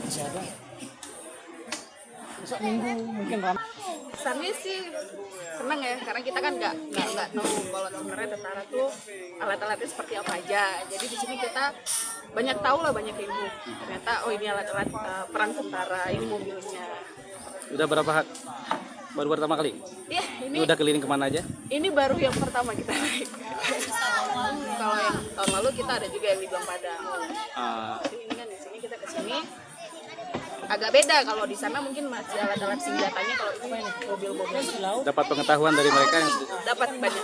Masih ada. Besok minggu mungkin ramai. Kesannya sih seneng ya, karena kita kan nggak tahu kalau sebenarnya tentara tuh alat-alatnya seperti apa aja. Jadi di sini kita banyak tahu lah, banyak ilmu. Ternyata oh ini alat-alat perang tentara, ini mobilnya. Udah berapa baru pertama kali? Iya, Ini udah keliling kemana aja? ini baru yang pertama kita naik. Kalau yang tahun lalu kita ada juga yang di Belang Padang. Ini kan di sini kita kesini agak beda. Kalau di sana mungkin masih alat-alat senjatanya, kalau ini mobil-mobil. Dapat pengetahuan dari mereka yang Dapat banyak.